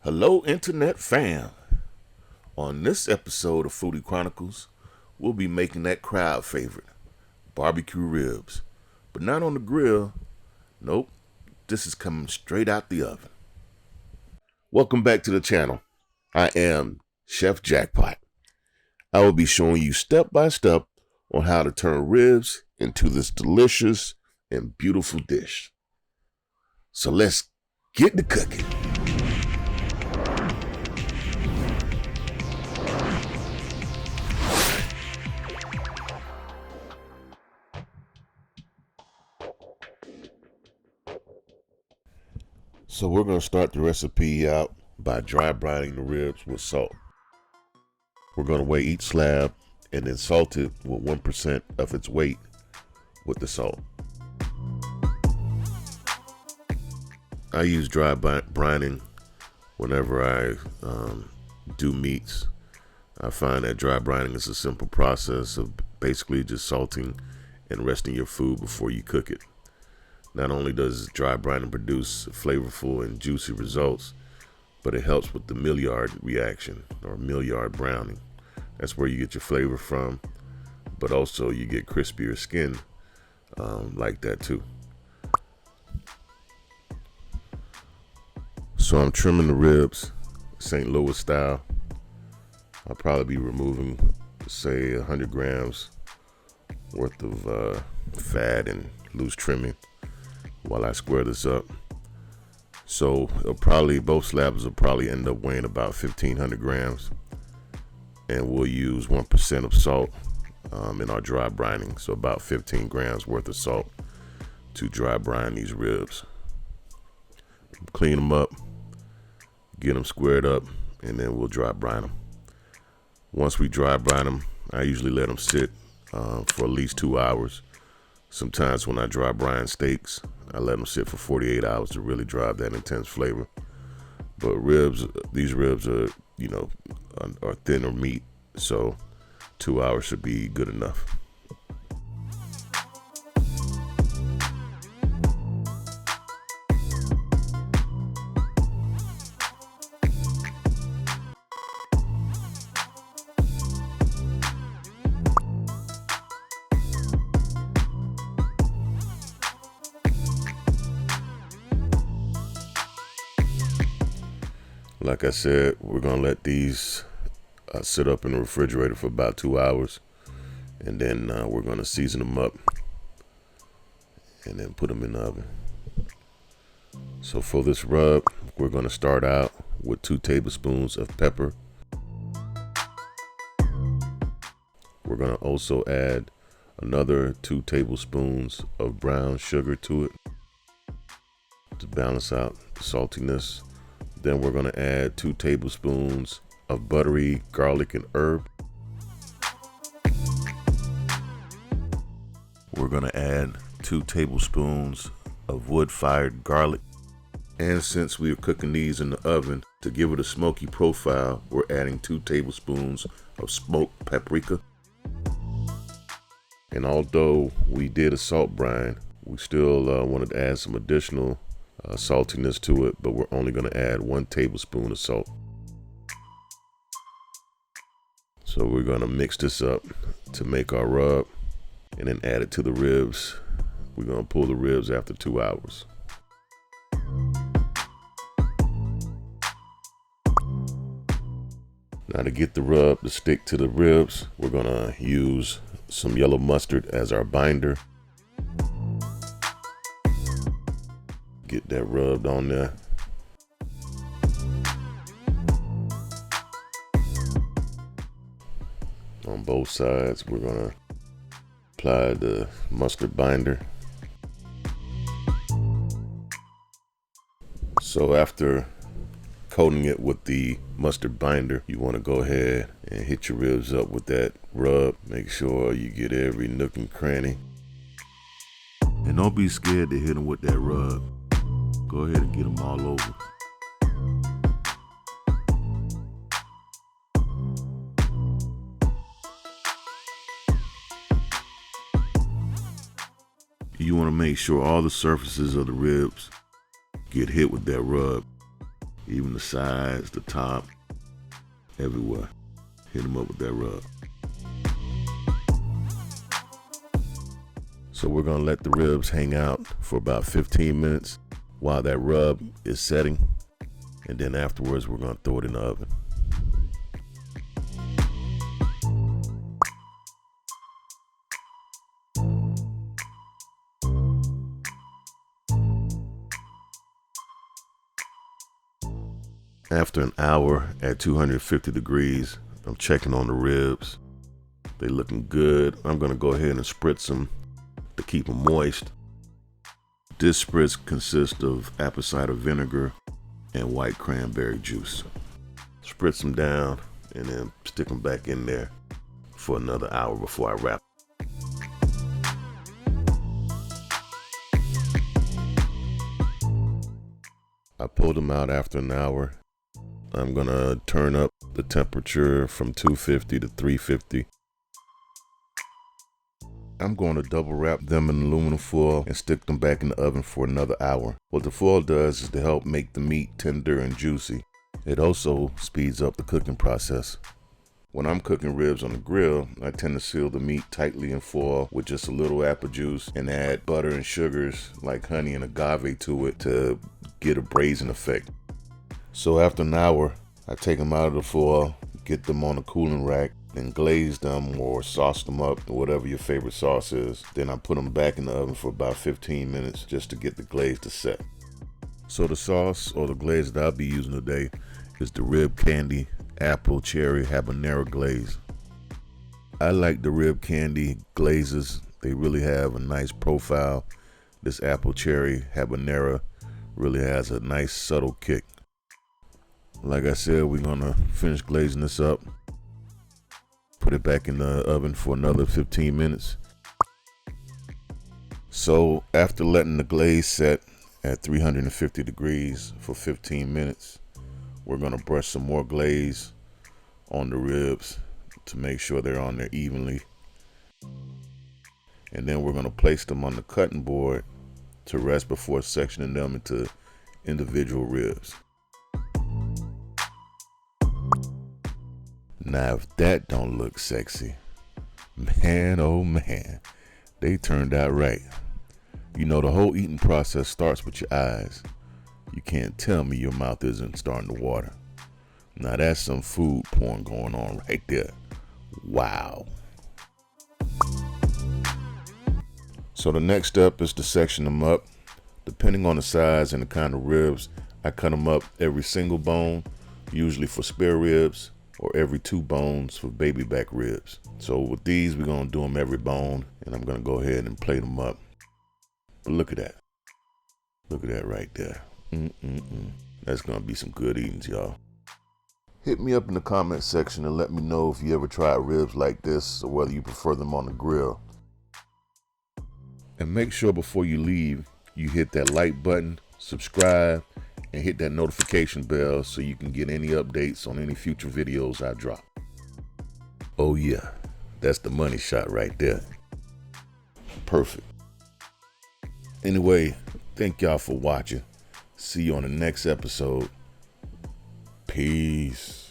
Hello, Internet fam. On this episode of Foodie Chronicles, we'll be making that crowd favorite, barbecue ribs. But not on the grill. Nope, this is coming straight out the oven. Welcome back to the channel. I am Chef Jackpot. I will be showing you step by step on how to turn ribs into this delicious and beautiful dish. So let's get to cooking. So we're going to start the recipe out by dry brining the ribs with salt. We're going to weigh each slab and then salt it with 1% of its weight with the salt. I use dry brining whenever I do meats. I find that dry brining is a simple process of basically just salting and resting your food before you cook it. Not only does dry brining produce flavorful and juicy results, but it helps with the Maillard reaction or Maillard browning. That's where you get your flavor from, but also you get crispier skin like that too. So I'm trimming the ribs, St. Louis style. I'll probably be removing, say, 100 grams worth of fat and loose trimming while I square this up. So both slabs will probably end up weighing about 1,500 grams, and we'll use 1% of salt in our dry brining, so about 15 grams worth of salt to dry brine these ribs. Clean them up, get them squared up, and then we'll dry brine them. Once we dry brine them, I usually let them sit for at least 2 hours. Sometimes when I dry brine steaks, I let them sit for 48 hours to really drive that intense flavor. But these ribs are thinner meat, so 2 hours should be good enough. Like I said, we're gonna let these sit up in the refrigerator for about 2 hours, and then we're gonna season them up and then put them in the oven. So for this rub, we're gonna start out with 2 tablespoons of pepper. We're gonna also add another 2 tablespoons of brown sugar to it to balance out the saltiness. Then we're going to add 2 tablespoons of buttery garlic and herb. We're going to add 2 tablespoons of wood-fired garlic. And since we are cooking these in the oven, to give it a smoky profile, we're adding 2 tablespoons of smoked paprika. And although we did a salt brine, we still wanted to add some additional saltiness to it, but we're only going to add 1 tablespoon of salt. So we're going to mix this up to make our rub and then add it to the ribs. We're going to pull the ribs after 2 hours. Now to get the rub to stick to the ribs, we're going to use some yellow mustard as our binder. Get that rubbed on there. On both sides, we're gonna apply the mustard binder. So after coating it with the mustard binder, you want to go ahead and hit your ribs up with that rub. Make sure you get every nook and cranny. And don't be scared to hit them with that rub. Go ahead and get them all over. You want to make sure all the surfaces of the ribs get hit with that rub. even the sides, the top, everywhere. Hit them up with that rub. So we're gonna let the ribs hang out for about 15 minutes while that rub is setting. And then afterwards, we're gonna throw it in the oven. After an hour at 250 degrees, I'm checking on the ribs. They looking good. I'm gonna go ahead and spritz them to keep them moist. This spritz consists of apple cider vinegar and white cranberry juice. Spritz them down and then stick them back in there for another hour before I wrap. I pulled them out after an hour. I'm gonna turn up the temperature from 250 to 350. I'm going to double wrap them in aluminum foil and stick them back in the oven for another hour. What the foil does is to help make the meat tender and juicy. It also speeds up the cooking process. When I'm cooking ribs on the grill, I tend to seal the meat tightly in foil with just a little apple juice and add butter and sugars like honey and agave to it to get a braising effect. So after an hour, I take them out of the foil, get them on a cooling rack, and glaze them or sauce them up, whatever your favorite sauce is. Then I put them back in the oven for about 15 minutes just to get the glaze to set. So the sauce or the glaze that I'll be using today is the rib candy, apple, cherry, habanero glaze. I like the rib candy glazes. They really have a nice profile. This apple, cherry, habanero really has a nice subtle kick. Like I said, we're gonna finish glazing this up. Put it back in the oven for another 15 minutes. So after letting the glaze set at 350 degrees for 15 minutes, we're gonna brush some more glaze on the ribs to make sure they're on there evenly. And then we're gonna place them on the cutting board to rest before sectioning them into individual ribs. Now, if that don't look sexy, man, oh man, they turned out right. You know, the whole eating process starts with your eyes. You can't tell me your mouth isn't starting to water. Now, that's some food porn going on right there. Wow. So the next step is to section them up. Depending on the size and the kind of ribs, I cut them up every single bone, usually for spare ribs, or every 2 bones for baby back ribs. So with these, we're gonna do them every bone, and I'm gonna go ahead and plate them up. But look at that. Look at that right there. That's gonna be some good eatings, y'all. Hit me up in the comment section and let me know if you ever tried ribs like this or whether you prefer them on the grill. And make sure before you leave, you hit that like button, subscribe, and hit that notification bell so you can get any updates on any future videos I drop. Oh yeah, that's the money shot right there. Perfect. Anyway, thank y'all for watching. See you on the next episode. Peace.